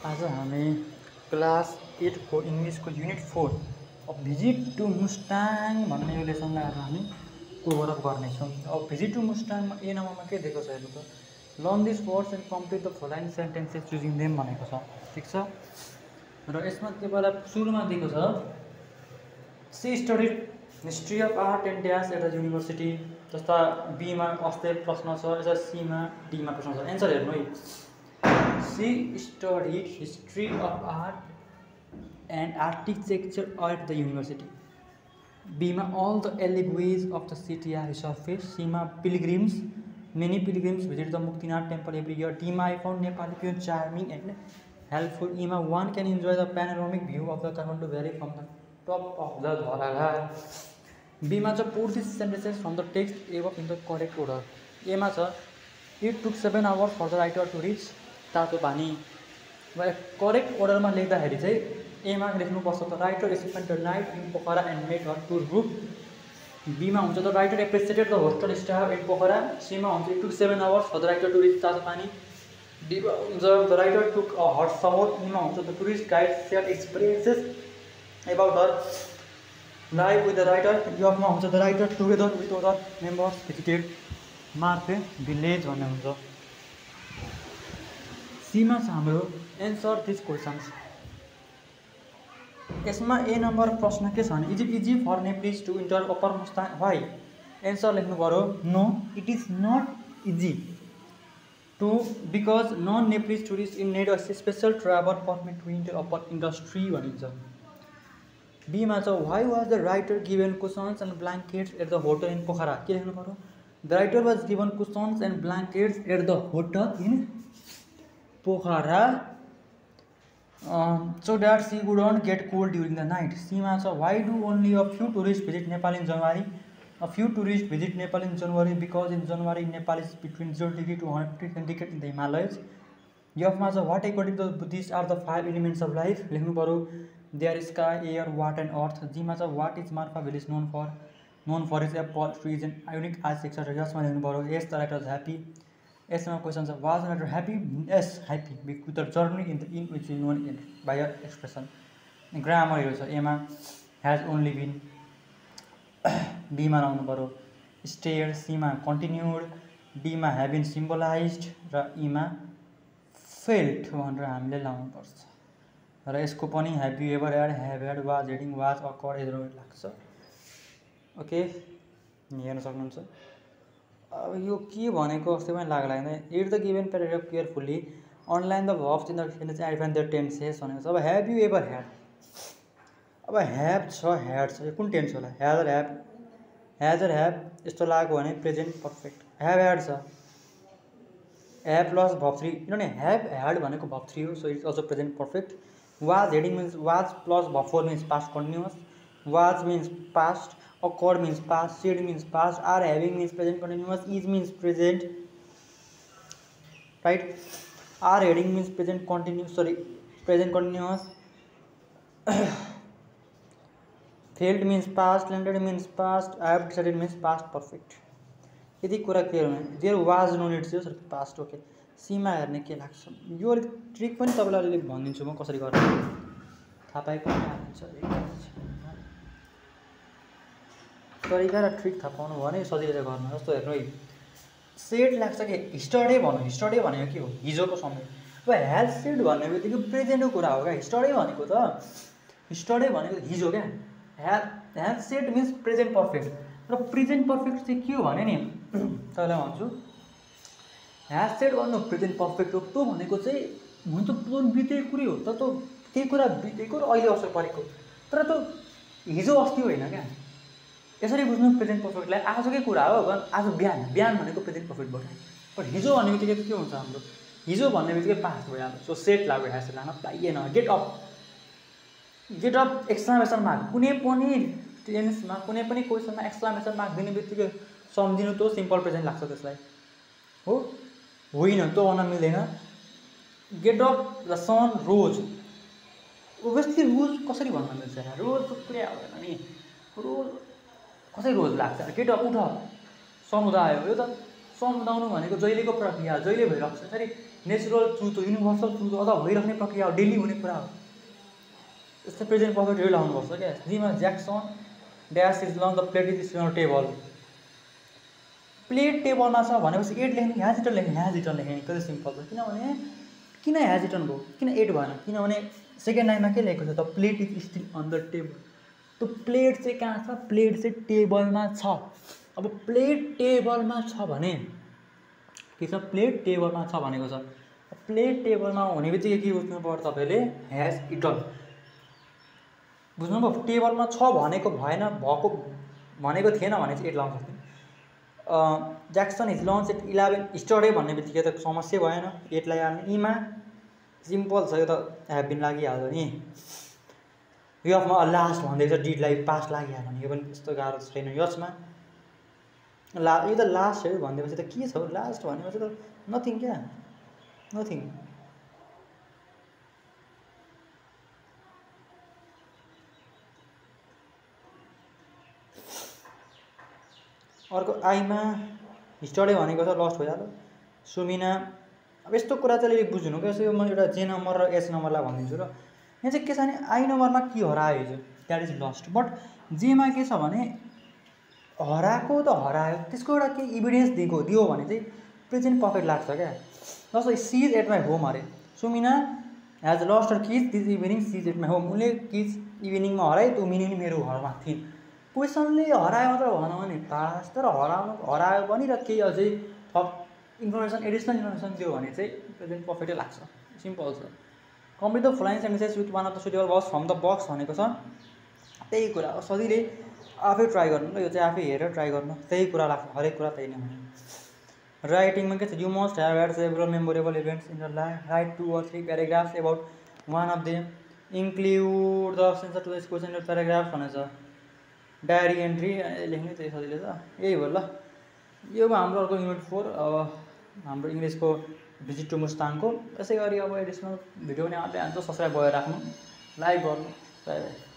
आज हामी क्लास 8 को इंग्लिश को यूनिट 4 अब भिजिट टू मुस्ताङ भन्ने यो लेसन लगाएर हामी कभरअप गर्नेछौँ। अब भिजिट टू मुस्ताङमा ए नम्बरमा के दिएको छ हेर्नु त, learn this words and complete the following sentences using them भनेको छ। ठिक छ, र यसमा तपाईँलाई सुरुमा दिएको छ she studied history of art and dash at the university. जस्ता बीमा अस्ते प्रश्न छ, यता सीमा डीमा प्रश्न छ। एन्सर हेर्नु है, she studied history of art and architecture at the university. B ma all the alleyways of the city are resurfaced. C ma pilgrims, many pilgrims visit the Muktinath temple every year. D ma I found Nepali people charming and helpful. E ma one can enjoy the panoramic view of the Kathmandu Valley from the top of the Dwarala. B ma cha put these sentences from the text above in the correct order. A ma cha it took 7 hours for the writer to reach तातो पानी। Correct अर्डरमा लेख्दाखेरि चाहिँ एमा लेख्नुपर्छ त writer spend the night in Pokhara and made her tour group. बीमा हुन्छ the writer appreciated the hostel staff in Pokhara. सीमा हुन्छ it took 7 hours for the writer to reach Tatopani. डीमा हुन्छ the writer took a hot shower. ईमा हुन्छ the tourist guide share experiences about her life with the writer. यफमा हुन्छ the writer together with other members visited Marpha village भन्ने हुन्छ। सीमा छ हाम्रो एन्सर दिस क्वेसन्स। यसमा ए नम्बर प्रश्न के छ भने is it easy for Nepalese to enter upper Mustang why. Answer लेख्नु पर्यो no it is not easy to because non Nepalese tourist in need a special travel permit to enter upper industry भनिन्छ। बीमा छ why was the writer given cushions and blankets at the hotel in Pokhara. के लेख्नु पर्यो the writer was given cushions and blankets at the hotel in Pokhara so that she wouldn't get cold during the night. सीमा छ why do only a few tourists visit Nepal in January? A few tourists visit Nepal in January because in January Nepal is between 0 degree to 150 centigrade in the Himalayas. यफमा छ what according to the Buddhists are the 5 elements of life. लेख्नु पर्यो there is sky, air, water and earth. जीमा छ what is Marfa village known for? Known for its apple trees and unique ice etc. यसमा लेख्नु पर्यो yes the writer is happy. यसमा question छ was the writer happy. Yes happy with the journey in the in which is known in by expression. ग्रामरहरू छ एमा has only been. बीमा लाउनु पऱ्यो स्टेयर। सीमा कन्टिन्युड। डीमा हेभ बिन सिम्बलाइज र ईमा फेल्ट भनेर हामीले लाउनुपर्छ। र यसको पनि have you ever had was heading was occur एजरो लाग्छ। ओके हेर्न सक्नुहुन्छ। अब यो के भनेको जस्तै पनि लाग्ला होइन। Read the given paragraph carefully underline the verbs in the sentence identify the tenses भनेको छ। अब हेभ यु एभर ह्याड, अब ह्याभ छ ह्याड छ, यो कुन टेन्स होला ह्याज अर ह्याभ यस्तो लाग्यो भने प्रेजेन्ट पर्फेक्ट। ह्याभ ह्याड छ ह्याभ प्लस भर्ब 3 किनभने ह्याभ ह्याड भनेको भर्ब 3 हो so it's also present perfect. Was heading means was plus verb 4 means past continuous. Was means past, occurred means past, said means past, are having means present continuous, is means present, right? Are heading means present continuous, present continuous. Failed means past, landed means past, I have decided means past perfect. यदि कुरा clear हुने there was no need थियो past. Okay सीमा हेर्ने के लाग्छ यो trick पनि तपाईँलाई अलिअलि भनिदिन्छु म कसरी गर्ने थाहा पाएको हाल्छ। तरिका र ट्रिक थाहा पाउनु भयो भने सजिलो चाहिँ गर्नु। जस्तो हेर्नु है सेड लाग्छ कि स्टडे भन्नु। स्टडे भनेको के हो हिजोको समय। अब हेज सेड भन्ने बित्तिकै प्रेजेन्टको कुरा हो क्या। स्टडे भनेको त स्टडे भनेको हिजो क्या। Has shed means present perfect र प्रेजेन्ट पर्फेक्ट चाहिँ के हो भने नि तपाईँलाई भन्छु हेज सेड भन्नु प्रेजेन्ट पर्फेक्ट हो। त्यो भनेको चाहिँ हुन त पुन बितेको कुरै हो त त्यही कुरा बितेको र अहिले असर परेको तर त्यो हिजो अस्ति होइन क्या। यसरी बुझ्नु प्रेजेन्ट पर्फेक्टलाई आजकै कुरा हो। आज बिहान भनेको प्रेजेन्ट पर्फेक्ट भयो क्या। पर हिजो भन्ने बित्तिकै के हुन्छ हाम्रो हिजो भन्ने बित्तिकै पास्ट भइहाल्छ। सो सेट लाग्यो ह्यास लान पाइएन। गेट अप एक्सक्लामेसन मार्क कुनै पनि टेन्समा कुनै पनि क्वेसनमा एक्सक्लामेसन मार्क दिने बित्तिकै सम्झिनु त सिम्पल प्रेजेन्ट लाग्छ त्यसलाई हो होइन त्यो भन्न मिल्दैन। Get up the sun rose obviously rose कसरी भन्न मिल्छ रोज त पुरै आउँदैन नि। रोज कसै रोज लाग्छ गेट अप उठ सन उदायो। यो त सन उदाउनु भनेको जहिलेको प्रक्रिया जहिले भइरहेको छ। यसरी नेचुरल ट्रुथ हो, युनिभर्सल ट्रुथ हो, अथवा भइराख्ने प्रक्रिया हो, डेली हुने कुरा हो। यस्तै प्रेजेन्ट पर्फेक्टहरू लाउनुपर्छ क्या। जिमा ज्याक्सन ड्यास इज लन the plate is on table. Plate टेबलमा छ भनेपछि एट लेख्ने ह्याज इटन लेख्ने, ह्याज इटन लेख्ने कति सिम्पल छ। किनभने किन ह्याज इटन भयो, किन एट भएन? किनभने सेकेन्ड लाइनमा के लेखेको छ त, plate is still on the table. त्यो प्लेट चाहिँ कहाँ छ? प्लेट चाहिँ टेबलमा छ। अब प्लेट टेबलमा छ भने के छ? प्लेट टेबलमा छ भनेको छ। प्लेट टेबलमा हुने बित्तिकै के बुझ्नु पर्छ तपाईँले? ह्याज इटन बुझ्नुभयो? टेबलमा छ भनेको भएन, भएको भनेको थिएन भने चाहिँ एट लाउन सक्दैन। ज्याक्सन इज लन्च एट 11 स्टडे भन्ने बित्तिकै त समस्या भएन, एटलाई हाल्ने। यीमा सिम्पल छ, यो त ह्याभ बिन लागिहाल्यो नि। यो अफमा लास्ट भन्दैछ, डिडलाई पास्ट लागिहाल्यो नि, यो पनि त्यस्तो गाह्रो छैन। यसमा यो त लास्ट हो भनेपछि त के छ? लास्ट भनेपछि त नथिङ क्या, नथिङ। अर्को आइमा स्टडे भनेको छ लस्ट भइहाल्यो। सुमिना, अब यस्तो कुरा चाहिँ अलिक बुझ्नु क्या। यसो म एउटा जे नम्बर र एच नम्बरलाई भनिदिन्छु र यहाँ चाहिँ के छ भने आई नम्बरमा के हरायो हिजो, द्याट इज लस्ट। बट जेमा के छ भने हराएको त हरायो, त्यसको एउटा के इभिडेन्स दियो भने चाहिँ प्रेजेन्ट पर्फेक्ट लाग्छ क्या। जस्तो she is at my home अरे, Sumina has lost her keys this evening, she is at my home. उसले किज इभिनिङमा हरायो, त्यो मिनिङ मेरो घरमा थिइन्। क्वेसनले हरायो मात्र भनौँ भने पास, तर हरायो पनि र केही अझै थप इन्फर्मेसन, एडिसनल इन्फर्मेसन दियो भने चाहिँ प्रेजेन्ट पर्फेक्टै लाग्छ। सिम्पल छ। Complete the following sentences with one of the suitable words from the box भनेको छ। त्यही कुरा हो, सजिलै आफै ट्राई गर्नु ल, यो चाहिँ आफै हेरेर ट्राई गर्नु, त्यही कुरा लाग्छ, हरेक कुरा त्यही नै हुन्छ। राइटिङमा के छ? You must have had several memorable events in your life, write 2 or 3 paragraphs about one of them, include the answer to this question in your paragraphs भनेको छ। डायरी एन्ट्री लेख्ने चाहिँ सजिलो छ, यही भयो ल। यो हाम्रो अर्को युनिट 4 अब हाम्रो इङ्ग्लिसको भिजिट टु मुस्ताङको। यसै गरी अब एडिसनल भिडियो पनि आउँदै हाल्छ, सब्सक्राइब गरेर राख्नु, लाइक गर्नु। By by.